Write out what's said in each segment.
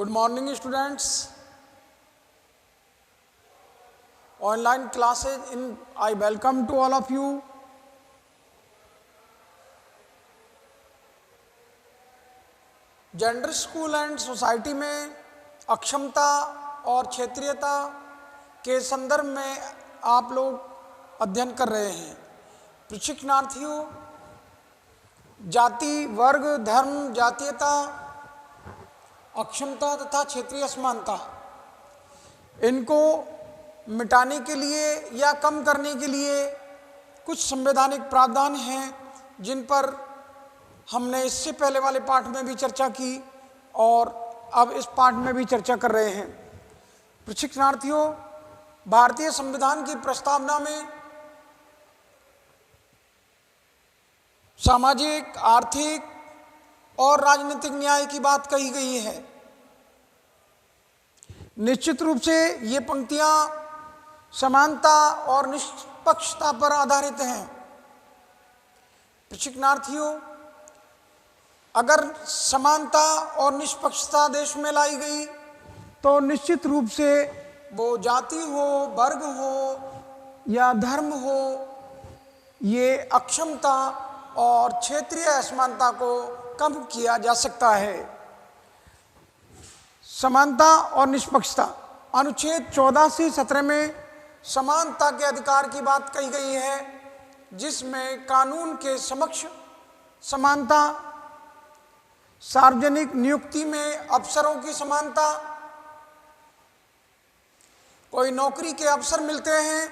Good morning, students. Online classes I welcome to all of you. Gender school and society में अक्षमता और क्षेत्रीयता के संदर्भ में आप लोग अध्ययन कर रहे हैं। प्रशिक्षणार्थियों, जाति, वर्ग, धर्म, जातीयता, अक्षमता तथा क्षेत्रीय असमानता, इनको मिटाने के लिए या कम करने के लिए कुछ संवैधानिक प्रावधान हैं जिन पर हमने इससे पहले वाले पाठ में भी चर्चा की और अब इस पाठ में भी चर्चा कर रहे हैं। प्रशिक्षणार्थियों, भारतीय संविधान की प्रस्तावना में सामाजिक, आर्थिक और राजनीतिक न्याय की बात कही गई है। निश्चित रूप से ये पंक्तियां समानता और निष्पक्षता पर आधारित हैं। प्रशिक्षणार्थियों, अगर समानता और निष्पक्षता देश में लाई गई तो निश्चित रूप से वो जाति हो, वर्ग हो या धर्म हो, ये अक्षमता और क्षेत्रीय असमानता को कम किया जा सकता है। समानता और निष्पक्षता, अनुच्छेद 14 से 17 में समानता के अधिकार की बात कही गई है, जिसमें कानून के समक्ष समानता, सार्वजनिक नियुक्ति में अफसरों की समानता, कोई नौकरी के अवसर मिलते हैं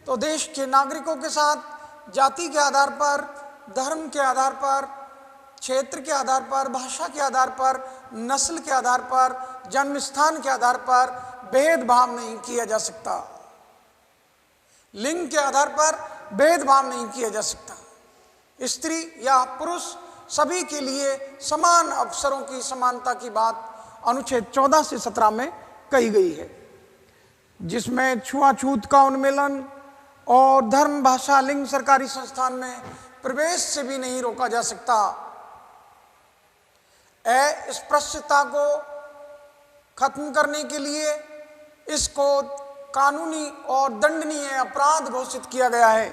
तो देश के नागरिकों के साथ जाति के आधार पर, धर्म के आधार पर, क्षेत्र के आधार पर, भाषा के आधार पर, नस्ल के आधार पर, जन्म स्थान के आधार पर भेदभाव नहीं किया जा सकता। लिंग के आधार पर भेदभाव नहीं किया जा सकता। स्त्री या पुरुष सभी के लिए समान अवसरों की समानता की बात अनुच्छेद 14 से 17 में कही गई है, जिसमें छुआछूत का उन्मूलन और धर्म, भाषा, लिंग सरकारी संस्थान में प्रवेश से भी नहीं रोका जा सकता। अस्पृश्यता को खत्म करने के लिए इसको कानूनी और दंडनीय अपराध घोषित किया गया है।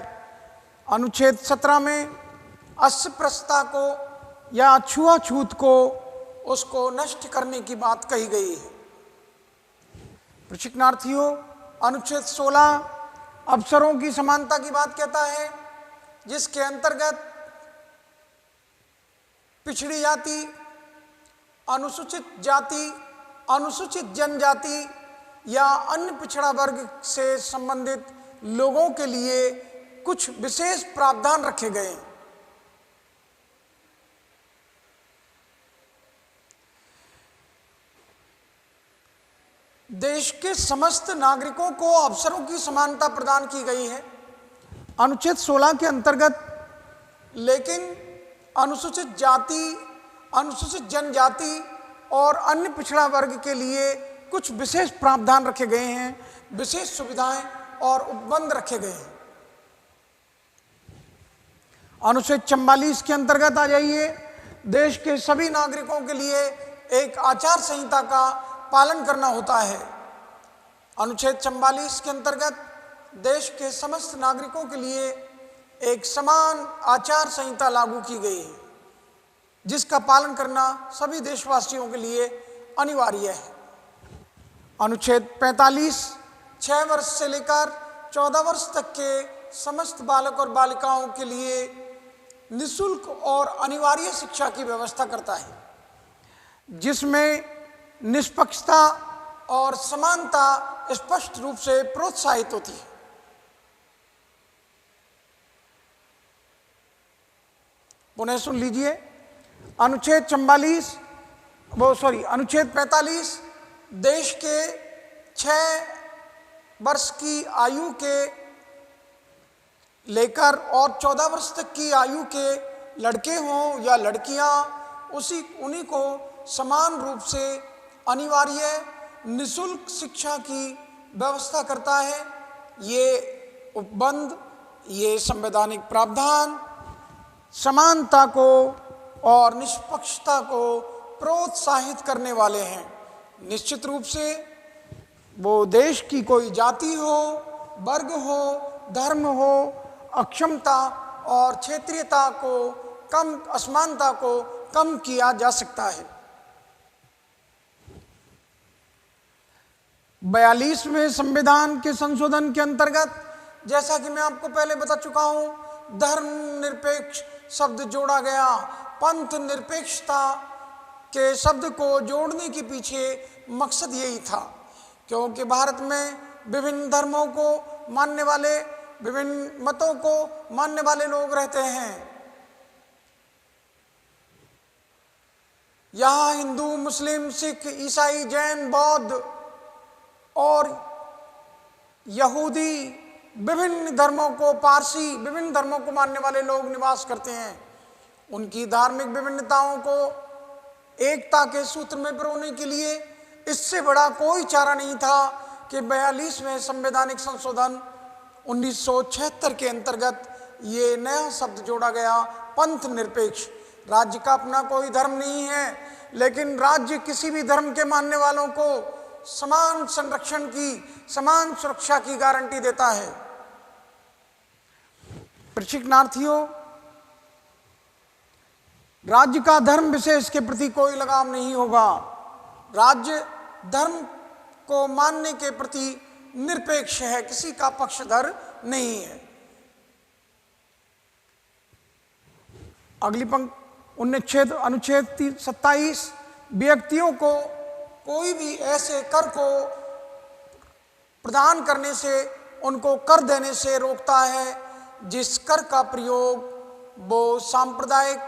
अनुच्छेद 17 में अस्पृश्यता को या छुआछूत को उसको नष्ट करने की बात कही गई है। प्रशिक्षणार्थियों, अनुच्छेद 16 अवसरों की समानता की बात कहता है, जिसके अंतर्गत पिछड़ी जाति, अनुसूचित जाति, अनुसूचित जनजाति या अन्य पिछड़ा वर्ग से संबंधित लोगों के लिए कुछ विशेष प्रावधान रखे गए। देश के समस्त नागरिकों को अवसरों की समानता प्रदान की गई है अनुच्छेद 16 के अंतर्गत, लेकिन अनुसूचित जाति, अनुसूचित जनजाति और अन्य पिछड़ा वर्ग के लिए कुछ विशेष प्रावधान रखे गए हैं, विशेष सुविधाएं और उपबंध रखे गए हैं। अनुच्छेद 44 के अंतर्गत आ जाइए, देश के सभी नागरिकों के लिए एक आचार संहिता का पालन करना होता है। अनुच्छेद 44 के अंतर्गत देश के समस्त नागरिकों के लिए एक समान आचार संहिता लागू की गई है, जिसका पालन करना सभी देशवासियों के लिए अनिवार्य है। अनुच्छेद 45 6 वर्ष से लेकर 14 वर्ष तक के समस्त बालक और बालिकाओं के लिए निःशुल्क और अनिवार्य शिक्षा की व्यवस्था करता है, जिसमें निष्पक्षता और समानता स्पष्ट रूप से प्रोत्साहित होती है। पुनः सुन लीजिए, अनुच्छेद 45 देश के 6 वर्ष की आयु के लेकर और 14 वर्ष तक की आयु के लड़के हों या लड़कियां, उन्हीं को समान रूप से अनिवार्य निःशुल्क शिक्षा की व्यवस्था करता है। ये उपबंध, ये संवैधानिक प्रावधान समानता को और निष्पक्षता को प्रोत्साहित करने वाले हैं। निश्चित रूप से वो देश की कोई जाति हो, वर्ग हो, धर्म हो, अक्षमता और क्षेत्रीयता को कम, असमानता को कम किया जा सकता है। 42वें संविधान के संशोधन के अंतर्गत, जैसा कि मैं आपको पहले बता चुका हूं, धर्मनिरपेक्ष शब्द जोड़ा गया। पंथ निरपेक्षता के शब्द को जोड़ने के पीछे मकसद यही था, क्योंकि भारत में विभिन्न धर्मों को मानने वाले, विभिन्न मतों को मानने वाले लोग रहते हैं। यहाँ हिंदू, मुस्लिम, सिख, ईसाई, जैन, बौद्ध और यहूदी, विभिन्न धर्मों को, पारसी, विभिन्न धर्मों को मानने वाले लोग निवास करते हैं। उनकी धार्मिक विभिन्नताओं को एकता के सूत्र में पिरोने के लिए इससे बड़ा कोई चारा नहीं था कि 42वें संवैधानिक संशोधन 1976 के अंतर्गत ये नया शब्द जोड़ा गया, पंथ निरपेक्ष। राज्य का अपना कोई धर्म नहीं है, लेकिन राज्य किसी भी धर्म के मानने वालों को समान संरक्षण की, समान सुरक्षा की गारंटी देता है। प्रशिक्षणार्थियों, राज्य का धर्म विशेष के प्रति कोई लगाव नहीं होगा। राज्य धर्म को मानने के प्रति निरपेक्ष है, किसी का पक्षधर नहीं है। अगली पंक्ति अनुच्छेद 27, व्यक्तियों को कोई भी ऐसे कर को प्रदान करने से, उनको कर देने से रोकता है जिस कर का प्रयोग वो सांप्रदायिक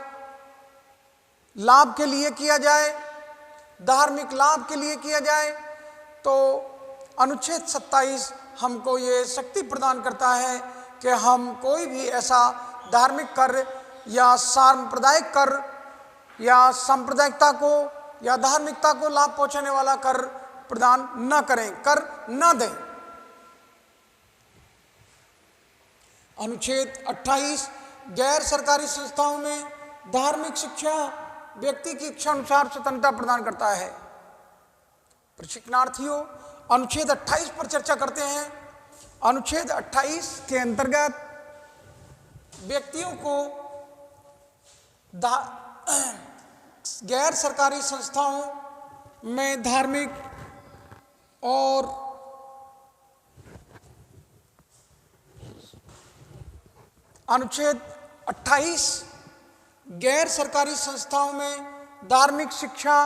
लाभ के लिए किया जाए, धार्मिक लाभ के लिए किया जाए। तो अनुच्छेद 27 हमको ये शक्ति प्रदान करता है कि हम कोई भी ऐसा धार्मिक कर या सांप्रदायिक कर या सांप्रदायिकता को या धार्मिकता को लाभ पहुंचाने वाला कर प्रदान न करें, कर न दें। अनुच्छेद 28, गैर सरकारी संस्थाओं में धार्मिक शिक्षा व्यक्ति की इच्छा अनुसार स्वतंत्रता प्रदान करता है। प्रशिक्षणार्थियों, अनुच्छेद 28 पर चर्चा करते हैं। अनुच्छेद 28 के अंतर्गत व्यक्तियों को गैर सरकारी संस्थाओं में धार्मिक और अनुच्छेद 28 गैर सरकारी संस्थाओं में धार्मिक शिक्षा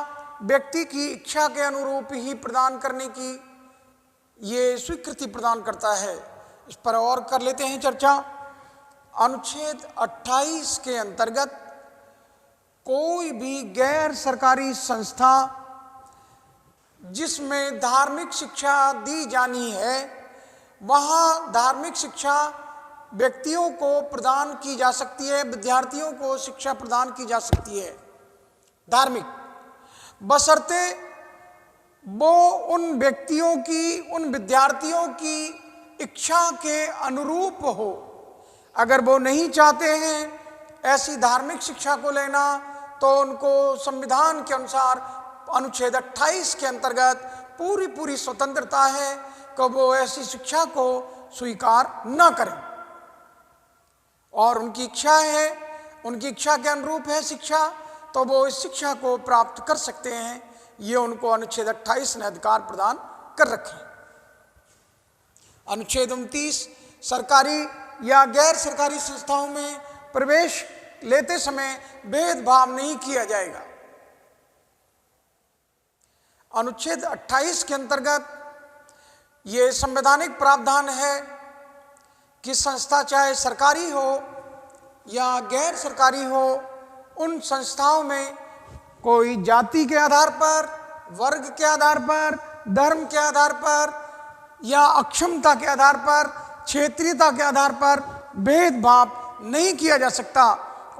व्यक्ति की इच्छा के अनुरूप ही प्रदान करने की ये स्वीकृति प्रदान करता है। इस पर और कर लेते हैं चर्चा। अनुच्छेद 28 के अंतर्गत कोई भी गैर सरकारी संस्था जिसमें धार्मिक शिक्षा दी जानी है, वहाँ धार्मिक शिक्षा व्यक्तियों को प्रदान की जा सकती है, विद्यार्थियों को शिक्षा प्रदान की जा सकती है धार्मिक, बशर्ते वो उन व्यक्तियों की, उन विद्यार्थियों की इच्छा के अनुरूप हो। अगर वो नहीं चाहते हैं ऐसी धार्मिक शिक्षा को लेना, तो उनको संविधान के अनुसार अनुच्छेद 28 के अंतर्गत पूरी स्वतंत्रता है कि वो ऐसी शिक्षा को स्वीकार न करें, और उनकी इच्छा है, उनकी इच्छा के अनुरूप है शिक्षा, तो वो इस शिक्षा को प्राप्त कर सकते हैं। ये उनको अनुच्छेद 28 ने अधिकार प्रदान कर रखे। अनुच्छेद 29, सरकारी या गैर सरकारी संस्थाओं में प्रवेश लेते समय भेदभाव नहीं किया जाएगा। अनुच्छेद 28 के अंतर्गत ये संवैधानिक प्रावधान है कि संस्था चाहे सरकारी हो या गैर सरकारी हो, उन संस्थाओं में कोई जाति के आधार पर, वर्ग के आधार पर, धर्म के आधार पर या अक्षमता के आधार पर, क्षेत्रीयता के आधार पर भेदभाव नहीं किया जा सकता।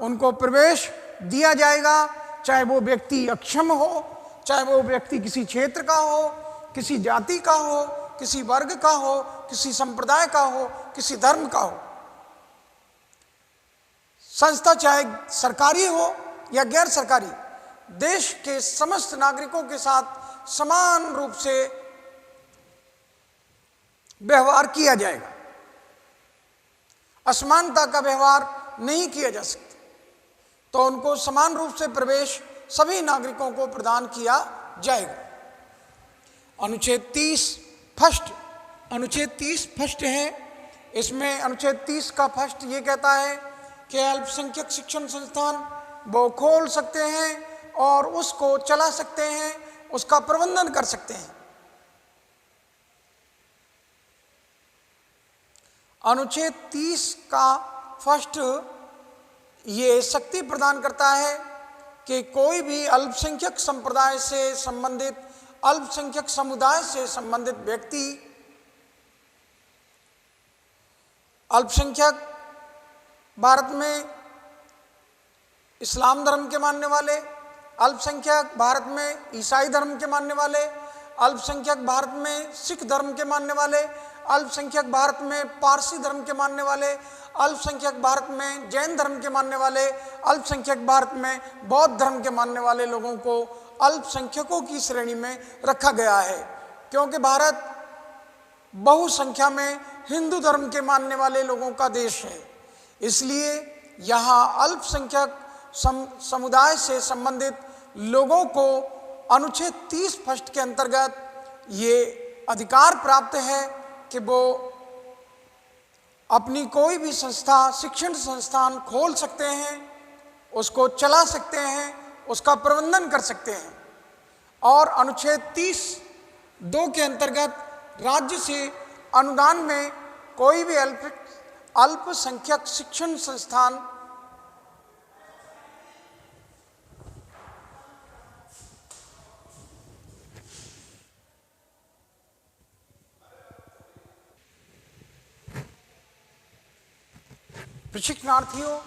उनको प्रवेश दिया जाएगा, चाहे वो व्यक्ति अक्षम हो, चाहे वो व्यक्ति किसी क्षेत्र का हो, किसी जाति का हो, किसी वर्ग का हो, किसी संप्रदाय का हो, किसी धर्म का हो। संस्था चाहे सरकारी हो या गैर सरकारी, देश के समस्त नागरिकों के साथ समान रूप से व्यवहार किया जाएगा। असमानता का व्यवहार नहीं किया जा सकता। तो उनको समान रूप से प्रवेश सभी नागरिकों को प्रदान किया जाएगा। अनुच्छेद 30 फर्स्ट, अनुच्छेद 30 फर्स्ट है। इसमें अनुच्छेद 30 का फर्स्ट ये कहता है कि अल्पसंख्यक शिक्षण संस्थान वो खोल सकते हैं और उसको चला सकते हैं, उसका प्रबंधन कर सकते हैं। अनुच्छेद 30 का फर्स्ट ये शक्ति प्रदान करता है कि कोई भी अल्पसंख्यक संप्रदाय से संबंधित, अल्पसंख्यक समुदाय से संबंधित व्यक्ति, अल्पसंख्यक भारत में इस्लाम धर्म के मानने वाले, अल्पसंख्यक भारत में ईसाई धर्म के मानने वाले, अल्पसंख्यक भारत में सिख धर्म के मानने वाले, अल्पसंख्यक भारत में पारसी धर्म के मानने वाले, अल्पसंख्यक भारत में जैन धर्म के मानने वाले, अल्पसंख्यक भारत में बौद्ध धर्म के मानने वाले लोगों को अल्पसंख्यकों की श्रेणी में रखा गया है। क्योंकि भारत बहुसंख्या में हिंदू धर्म के मानने वाले लोगों का देश है, इसलिए यहाँ अल्पसंख्यक समुदाय से संबंधित लोगों को अनुच्छेद 30 फर्स्ट के अंतर्गत ये अधिकार प्राप्त है कि वो अपनी कोई भी संस्था, शिक्षण संस्थान खोल सकते हैं, उसको चला सकते हैं, उसका प्रबंधन कर सकते हैं। और अनुच्छेद 30(2) के अंतर्गत राज्य से अनुदान में कोई भी अल्पसंख्यक शिक्षण संस्थान प्रशिक्षणार्थियों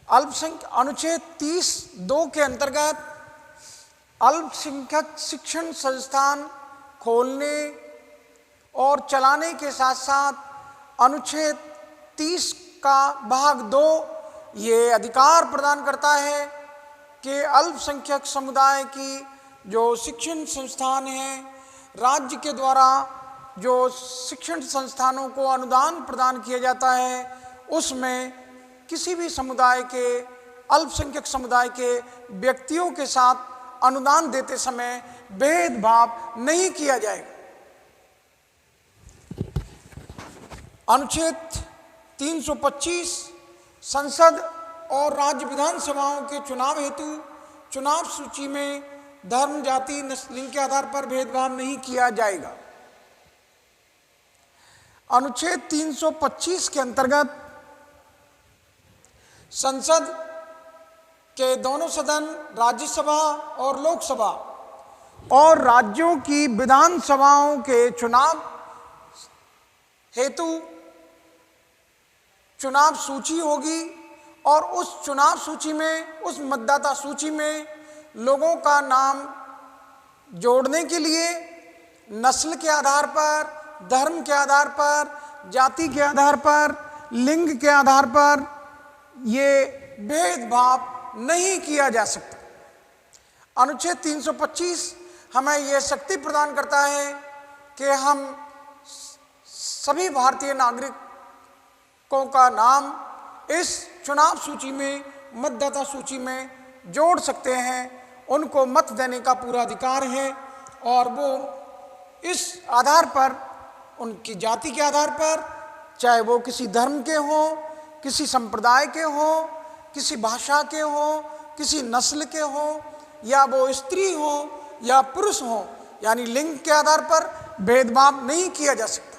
अनुच्छेद 30(2) के अंतर्गत अल्पसंख्यक शिक्षण संस्थान खोलने और चलाने के साथ साथ अनुच्छेद 30 का भाग 2 ये अधिकार प्रदान करता है कि अल्पसंख्यक समुदाय की जो शिक्षण संस्थान हैं, राज्य के द्वारा जो शिक्षण संस्थानों को अनुदान प्रदान किया जाता है, उसमें किसी भी समुदाय के, अल्पसंख्यक समुदाय के व्यक्तियों के साथ अनुदान देते समय भेदभाव नहीं किया जाएगा। अनुच्छेद 325 संसद और राज्य विधानसभाओं के चुनाव हेतु चुनाव सूची में धर्म, जाति, नस्ल, लिंग के आधार पर भेदभाव नहीं किया जाएगा। अनुच्छेद 325 के अंतर्गत संसद के दोनों सदन, राज्यसभा और लोकसभा और राज्यों की विधानसभाओं के चुनाव हेतु चुनाव सूची होगी और उस चुनाव सूची में, उस मतदाता सूची में लोगों का नाम जोड़ने के लिए नस्ल के आधार पर, धर्म के आधार पर, जाति के आधार पर, लिंग के आधार पर ये भेदभाव नहीं किया जा सकता। अनुच्छेद 325 हमें यह शक्ति प्रदान करता है कि हम सभी भारतीय नागरिकों का नाम इस चुनाव सूची में, मतदाता सूची में जोड़ सकते हैं। उनको मत देने का पूरा अधिकार है और वो इस आधार पर, उनकी जाति के आधार पर, चाहे वो किसी धर्म के हों, किसी संप्रदाय के हों, किसी भाषा के हों, किसी नस्ल के हों, या वो स्त्री हों या पुरुष हों, यानी लिंग के आधार पर भेदभाव नहीं किया जा सकता।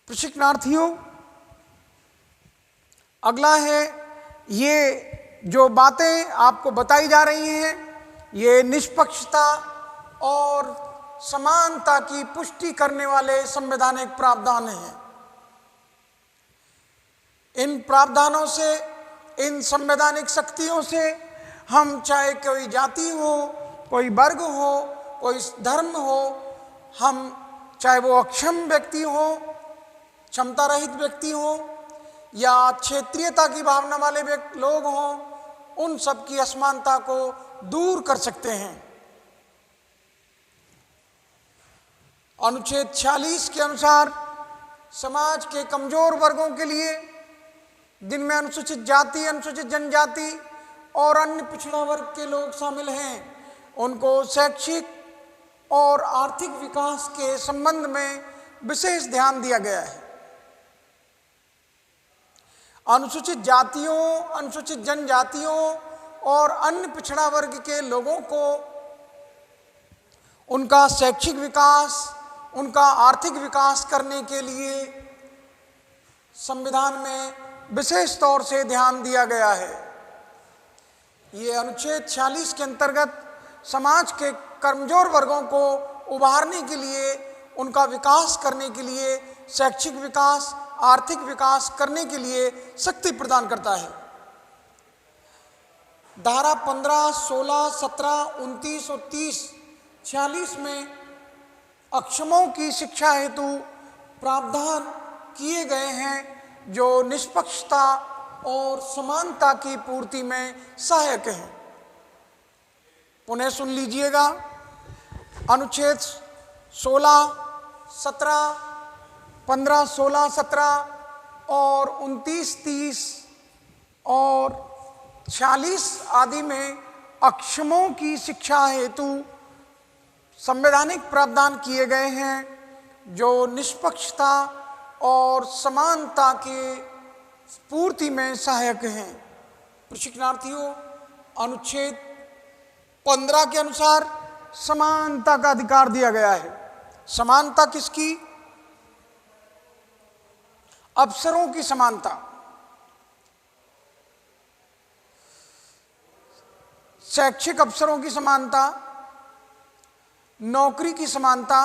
प्रशिक्षणार्थियों, अगला है, ये जो बातें आपको बताई जा रही हैं ये निष्पक्षता और समानता की पुष्टि करने वाले संवैधानिक प्रावधान हैं। इन प्रावधानों से, इन संवैधानिक शक्तियों से हम, चाहे कोई जाति हो, कोई वर्ग हो, कोई धर्म हो, हम चाहे वो अक्षम व्यक्ति हो, क्षमता रहित व्यक्ति हो, या क्षेत्रीयता की भावना वाले लोग हों, उन सब की असमानता को दूर कर सकते हैं। अनुच्छेद 46 के अनुसार समाज के कमजोर वर्गों के लिए, जिनमें अनुसूचित जाति, अनुसूचित जनजाति और अन्य पिछड़ा वर्ग के लोग शामिल हैं, उनको शैक्षिक और आर्थिक विकास के संबंध में विशेष ध्यान दिया गया है। अनुसूचित जातियों, अनुसूचित जनजातियों और अन्य पिछड़ा वर्ग के लोगों को उनका शैक्षिक विकास, उनका आर्थिक विकास करने के लिए संविधान में विशेष तौर से ध्यान दिया गया है। ये अनुच्छेद 46 के अंतर्गत समाज के कमजोर वर्गों को उभारने के लिए, उनका विकास करने के लिए, शैक्षिक विकास, आर्थिक विकास करने के लिए शक्ति प्रदान करता है। धारा 15, 16, 17, 29 और 30, 46 में अक्षमों की शिक्षा हेतु प्रावधान किए गए हैं जो निष्पक्षता और समानता की पूर्ति में सहायक हैं। पुनः सुन लीजिएगा, अनुच्छेद 16, 17, 15, 16, 17 और 29, 30 और 46 आदि में अक्षमों की शिक्षा हेतु संवैधानिक प्रावधान किए गए हैं जो निष्पक्षता और समानता के पूर्ति में सहायक हैं। प्रशिक्षणार्थियों, अनुच्छेद 15 के अनुसार समानता का अधिकार दिया गया है। समानता किसकी? अवसरों की समानता। शैक्षिक अवसरों की समानता, नौकरी की समानता,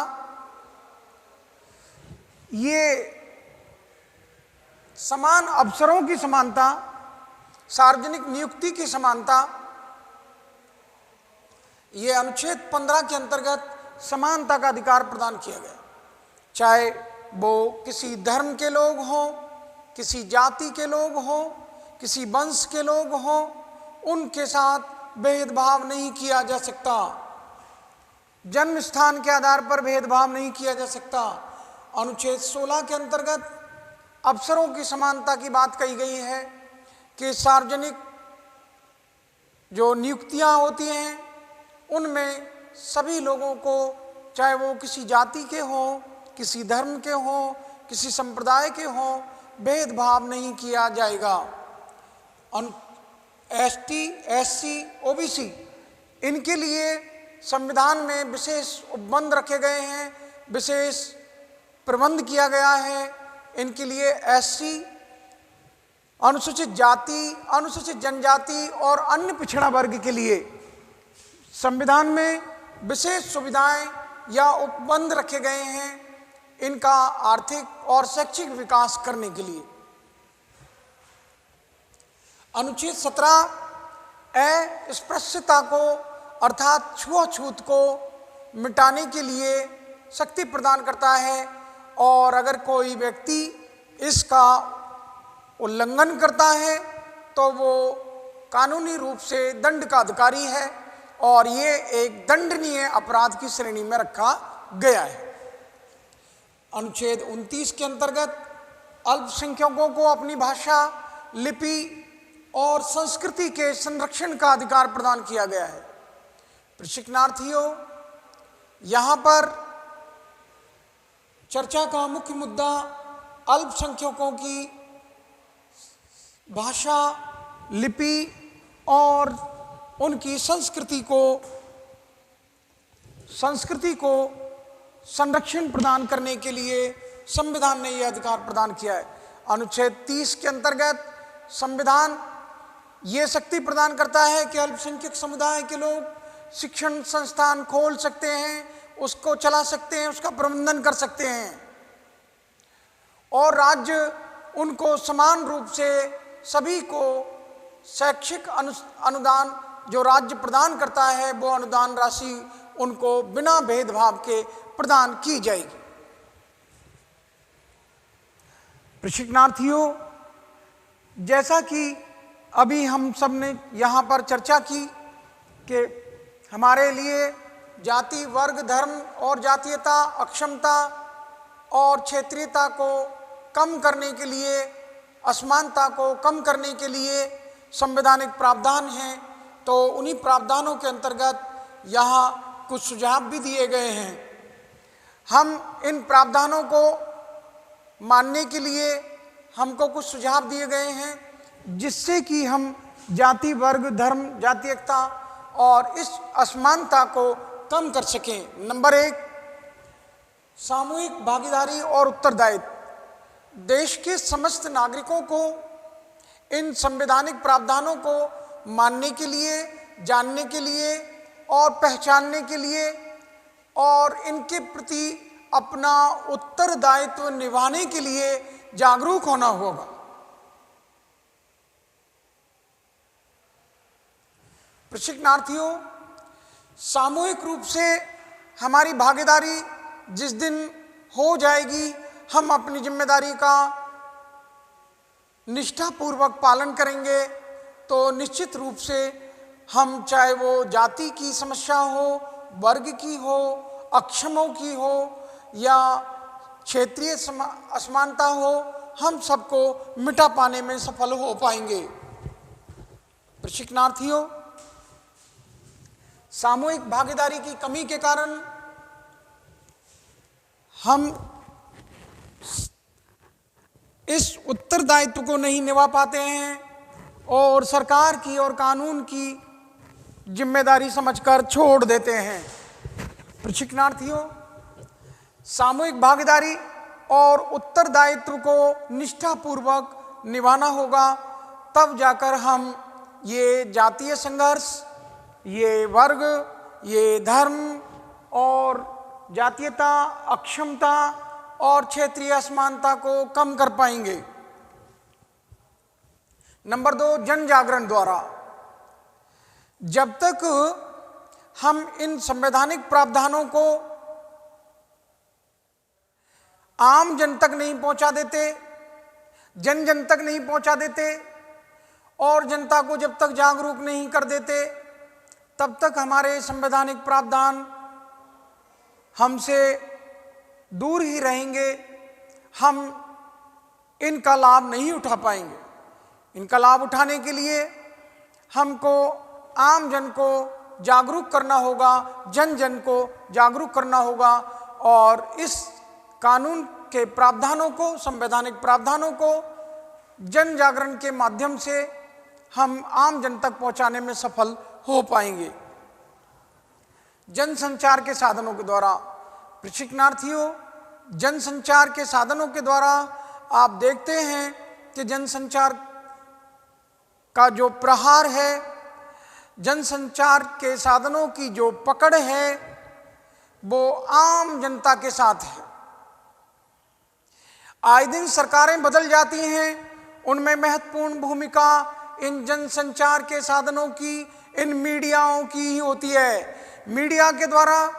ये समान अवसरों की समानता, सार्वजनिक नियुक्ति की समानता, ये अनुच्छेद 15 के अंतर्गत समानता का अधिकार प्रदान किया गया। चाहे वो किसी धर्म के लोग हों, किसी जाति के लोग हों, किसी वंश के लोग हों, उनके साथ भेदभाव नहीं किया जा सकता। जन्म स्थान के आधार पर भेदभाव नहीं किया जा सकता। अनुच्छेद 16 के अंतर्गत अवसरों की समानता की बात कही गई है कि सार्वजनिक जो नियुक्तियां होती हैं उनमें सभी लोगों को, चाहे वो किसी जाति के हों, किसी धर्म के हों, किसी संप्रदाय के हों, भेदभाव नहीं किया जाएगा। एसटी, एससी, ओबीसी, इनके लिए संविधान में विशेष उपबंध रखे गए हैं, विशेष प्रबंध किया गया है। इनके लिए एससी, अनुसूचित जाति, अनुसूचित जनजाति और अन्य पिछड़ा वर्ग के लिए संविधान में विशेष सुविधाएं या उपबंध रखे गए हैं इनका आर्थिक और शैक्षिक विकास करने के लिए। अनुच्छेद 17 अस्पृश्यता को अर्थात छुआछूत को मिटाने के लिए शक्ति प्रदान करता है और अगर कोई व्यक्ति इसका उल्लंघन करता है तो वो कानूनी रूप से दंड का अधिकारी है और ये एक दंडनीय अपराध की श्रेणी में रखा गया है। अनुच्छेद 29 के अंतर्गत अल्पसंख्यकों को अपनी भाषा, लिपि और संस्कृति के संरक्षण का अधिकार प्रदान किया गया है। प्रशिक्षणार्थियों, यहाँ पर चर्चा का मुख्य मुद्दा अल्पसंख्यकों की भाषा, लिपि और उनकी संस्कृति को संरक्षण प्रदान करने के लिए संविधान ने यह अधिकार प्रदान किया है। अनुच्छेद 30 के अंतर्गत संविधान ये शक्ति प्रदान करता है कि अल्पसंख्यक समुदाय के लोग शिक्षण संस्थान खोल सकते हैं, उसको चला सकते हैं, उसका प्रबंधन कर सकते हैं और राज्य उनको समान रूप से सभी को शैक्षिक अनुदान जो राज्य प्रदान करता है वो अनुदान राशि उनको बिना भेदभाव के प्रदान की जाएगी। प्रशिक्षणार्थियों, जैसा कि अभी हम सब ने यहाँ पर चर्चा की, कि हमारे लिए जाति, वर्ग, धर्म और जातीयता, अक्षमता और क्षेत्रीयता को कम करने के लिए, असमानता को कम करने के लिए संवैधानिक प्रावधान हैं। तो उन्हीं प्रावधानों के अंतर्गत यहाँ कुछ सुझाव भी दिए गए हैं। हम इन प्रावधानों को मानने के लिए हमको कुछ सुझाव दिए गए हैं जिससे कि हम जाति, वर्ग, धर्म, जातीयता और इस असमानता को कम कर सकें। नंबर 1, सामूहिक भागीदारी और उत्तरदायित्व। देश के समस्त नागरिकों को इन संवैधानिक प्रावधानों को मानने के लिए, जानने के लिए और पहचानने के लिए और इनके प्रति अपना उत्तरदायित्व निभाने के लिए जागरूक होना होगा। प्रशिक्षणार्थियों, सामूहिक रूप से हमारी भागीदारी जिस दिन हो जाएगी, हम अपनी जिम्मेदारी का निष्ठापूर्वक पालन करेंगे तो निश्चित रूप से हम, चाहे वो जाति की समस्या हो, वर्ग की हो, अक्षमों की हो या क्षेत्रीय असमानता हो, हम सबको मिटा पाने में सफल हो पाएंगे। प्रशिक्षणार्थियों, सामूहिक भागीदारी की कमी के कारण हम इस उत्तरदायित्व को नहीं निभा पाते हैं और सरकार की और कानून की जिम्मेदारी समझकर छोड़ देते हैं। प्रशिक्षणार्थियों, सामूहिक भागीदारी और उत्तरदायित्व को निष्ठापूर्वक निभाना होगा, तब जाकर हम ये जातीय संघर्ष, ये वर्ग, ये धर्म और जातीयता, अक्षमता और क्षेत्रीय असमानता को कम कर पाएंगे। नंबर 2, जन जागरण द्वारा। जब तक हम इन संवैधानिक प्रावधानों को आम जन तक नहीं पहुंचा देते, जन जन तक नहीं पहुंचा देते और जनता को जब तक जागरूक नहीं कर देते, तब तक हमारे संवैधानिक प्रावधान हमसे दूर ही रहेंगे। हम इनका लाभ नहीं उठा पाएंगे। इनका लाभ उठाने के लिए हमको आम जन को जागरूक करना होगा, जन जन को जागरूक करना होगा और इस कानून के प्रावधानों को, संवैधानिक प्रावधानों को जन जागरण के माध्यम से हम आम जन तक पहुंचाने में सफल हो पाएंगे। जनसंचार के साधनों के द्वारा। प्रशिक्षणार्थियों, जनसंचार के साधनों के द्वारा आप देखते हैं कि जनसंचार का जो प्रहार है, जनसंचार के साधनों की जो पकड़ है, वो आम जनता के साथ है। आए दिन सरकारें बदल जाती हैं, उनमें महत्वपूर्ण भूमिका इन जनसंचार के साधनों की, इन मीडियाओं की ही होती है। मीडिया के द्वारा,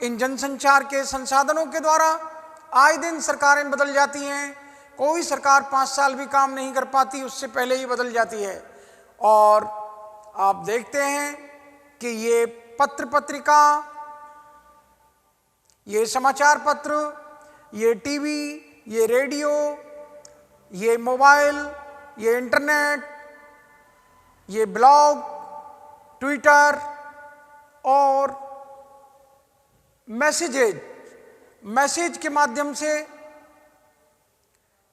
इन जनसंचार के संसाधनों के द्वारा आए दिन सरकारें बदल जाती हैं। कोई सरकार 5 साल भी काम नहीं कर पाती, उससे पहले ही बदल जाती है। और आप देखते हैं कि ये पत्र पत्रिका, ये समाचार पत्र, ये टीवी, ये रेडियो, ये मोबाइल, ये इंटरनेट, ये ब्लॉग, ट्विटर और मैसेज के माध्यम से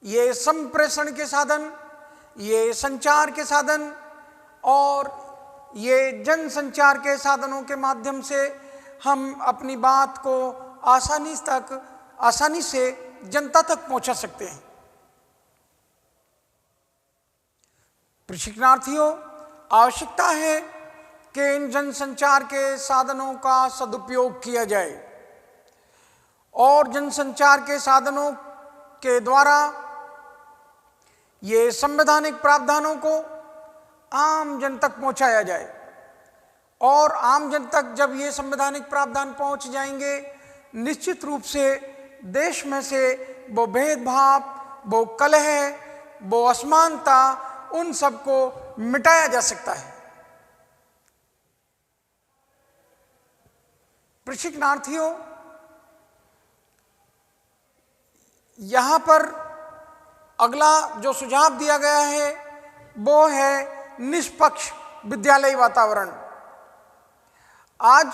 ये संप्रेषण के साधन, ये संचार के साधन और ये जनसंचार के साधनों के माध्यम से हम अपनी बात को आसानी से जनता तक पहुंचा सकते हैं। प्रशिक्षणार्थियों, आवश्यकता है कि इन जनसंचार के साधनों का सदुपयोग किया जाए और जनसंचार के साधनों के द्वारा ये संवैधानिक प्रावधानों को आम जन तक पहुंचाया जाए। और आम जन तक जब ये संवैधानिक प्रावधान पहुंच जाएंगे, निश्चित रूप से देश में से वो भेदभाव, वो कलह, वो असमानता, उन सबको मिटाया जा सकता है। प्रशिक्षणार्थियों, यहाँ पर अगला जो सुझाव दिया गया है वो है निष्पक्ष विद्यालयी वातावरण। आज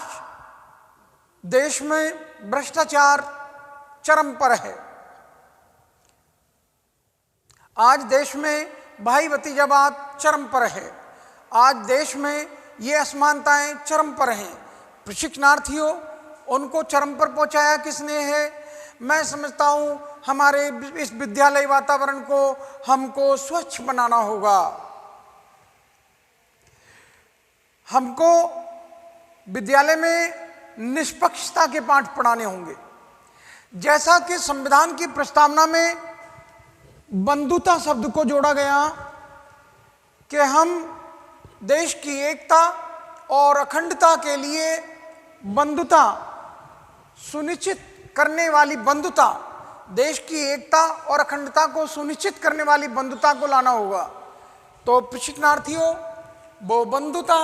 देश में भ्रष्टाचार चरम पर है। आज देश में भाई भतीजावाद चरम पर है। आज देश में ये असमानताएं चरम पर हैं। प्रशिक्षणार्थियों, उनको चरम पर पहुंचाया किसने है? मैं समझता हूं हमारे इस विद्यालय वातावरण को हमको स्वच्छ बनाना होगा। हमको विद्यालय में निष्पक्षता के पाठ पढ़ाने होंगे। जैसा कि संविधान की प्रस्तावना में बंधुता शब्द को जोड़ा गया कि हम देश की एकता और अखंडता के लिए बंधुता सुनिश्चित करने वाली बंधुता, देश की एकता और अखंडता को सुनिश्चित करने वाली बंधुता को लाना होगा। तो प्रशिक्षणार्थियों, वो बंधुता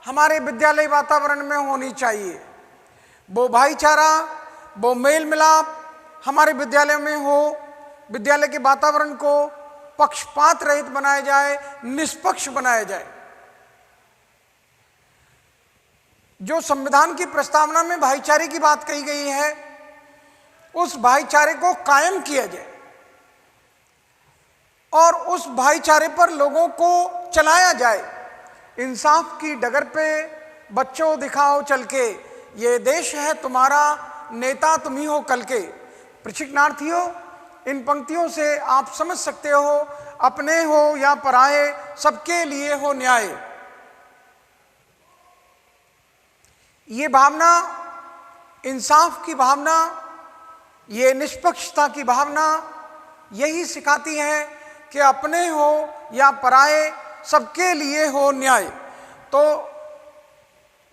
हमारे विद्यालय वातावरण में होनी चाहिए। वो भाईचारा, वो मेल मिलाप हमारे विद्यालय में हो। विद्यालय के वातावरण को पक्षपात रहित बनाया जाए, निष्पक्ष बनाया जाए। जो संविधान की प्रस्तावना में भाईचारे की बात कही गई है, उस भाईचारे को कायम किया जाए और उस भाईचारे पर लोगों को चलाया जाए। इंसाफ की डगर पे बच्चों दिखाओ चल के, ये देश है तुम्हारा, नेता तुम ही हो कल के। प्रशिक्षणार्थियों, इन पंक्तियों से आप समझ सकते हो, अपने हो या पराए, सबके लिए हो न्याय। ये भावना, इंसाफ की भावना, ये निष्पक्षता की भावना यही सिखाती है कि अपने हो या पराए, सबके लिए हो न्याय। तो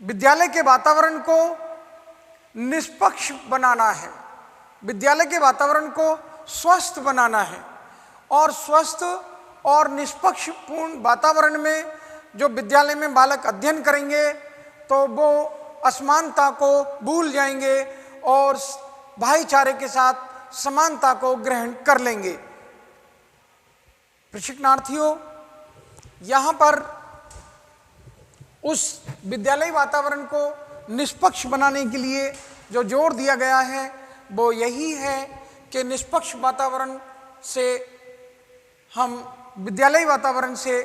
विद्यालय के वातावरण को निष्पक्ष बनाना है, विद्यालय के वातावरण को स्वस्थ बनाना है और स्वस्थ और निष्पक्ष पूर्ण वातावरण में जो विद्यालय में बालक अध्ययन करेंगे तो वो असमानता को भूल जाएंगे और भाईचारे के साथ समानता को ग्रहण कर लेंगे। प्रशिक्षणार्थियों, यहाँ पर उस विद्यालय वातावरण को निष्पक्ष बनाने के लिए जो जोर दिया गया है वो यही है कि निष्पक्ष वातावरण से हम, विद्यालय वातावरण से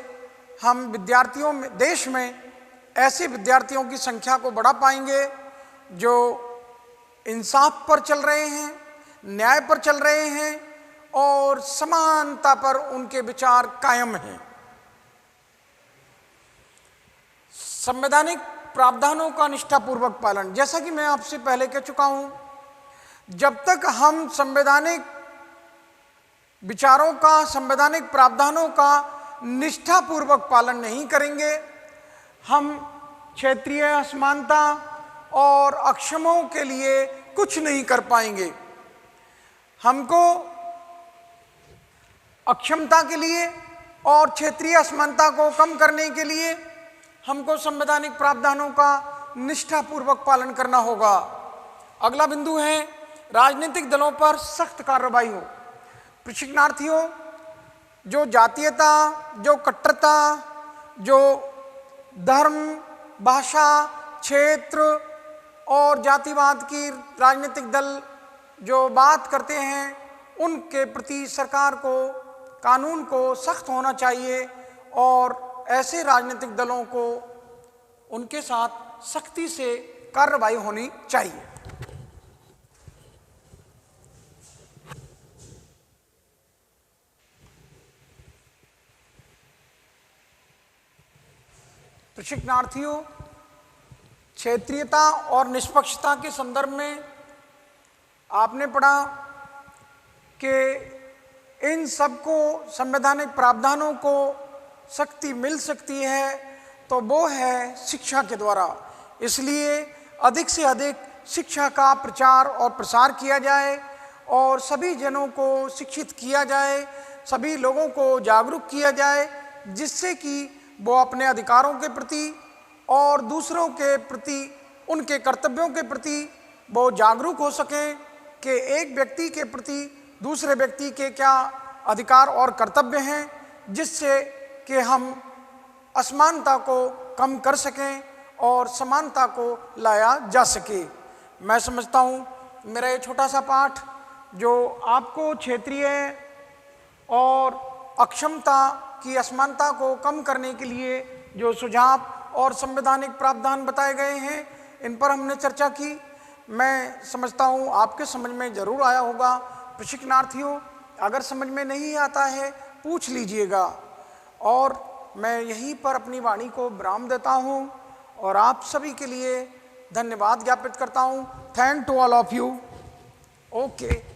हम विद्यार्थियों में, देश में ऐसे विद्यार्थियों की संख्या को बढ़ा पाएंगे जो इंसाफ पर चल रहे हैं, न्याय पर चल रहे हैं और समानता पर उनके विचार कायम हैं। संवैधानिक प्रावधानों का निष्ठापूर्वक पालन, जैसा कि मैं आपसे पहले कह चुका हूं, जब तक हम संवैधानिक विचारों का, संवैधानिक प्रावधानों का निष्ठापूर्वक पालन नहीं करेंगे, हम क्षेत्रीय असमानता और अक्षमों के लिए कुछ नहीं कर पाएंगे। हमको अक्षमता के लिए और क्षेत्रीय असमानता को कम करने के लिए हमको संवैधानिक प्रावधानों का निष्ठापूर्वक पालन करना होगा। अगला बिंदु है राजनीतिक दलों पर सख्त कार्रवाई हो। प्रशिक्षणार्थियों, जो जातीयता, जो कट्टरता, जो धर्म, भाषा, क्षेत्र और जातिवाद की राजनीतिक दल जो बात करते हैं, उनके प्रति सरकार को, कानून को सख्त होना चाहिए और ऐसे राजनीतिक दलों को, उनके साथ सख्ती से कार्रवाई होनी चाहिए। प्रशिक्षणार्थियों, क्षेत्रीयता और निष्पक्षता के संदर्भ में आपने पढ़ा कि इन सबको, संवैधानिक प्रावधानों को शक्ति मिल सकती है तो वो है शिक्षा के द्वारा। इसलिए अधिक से अधिक शिक्षा का प्रचार और प्रसार किया जाए और सभी जनों को शिक्षित किया जाए, सभी लोगों को जागरूक किया जाए, जिससे कि वो अपने अधिकारों के प्रति और दूसरों के प्रति उनके कर्तव्यों के प्रति वो जागरूक हो सकें कि एक व्यक्ति के प्रति दूसरे व्यक्ति के क्या अधिकार और कर्तव्य हैं, जिससे कि हम असमानता को कम कर सकें और समानता को लाया जा सके। मैं समझता हूँ मेरा ये छोटा सा पाठ जो आपको क्षेत्रीय और अक्षमता की असमानता को कम करने के लिए जो सुझाव और संवैधानिक प्रावधान बताए गए हैं, इन पर हमने चर्चा की। मैं समझता हूँ आपके समझ में जरूर आया होगा। प्रशिक्षणार्थियों, अगर समझ में नहीं आता है पूछ लीजिएगा। और मैं यहीं पर अपनी वाणी को विराम देता हूँ और आप सभी के लिए धन्यवाद ज्ञापित करता हूँ। Thank to all of you. Okay.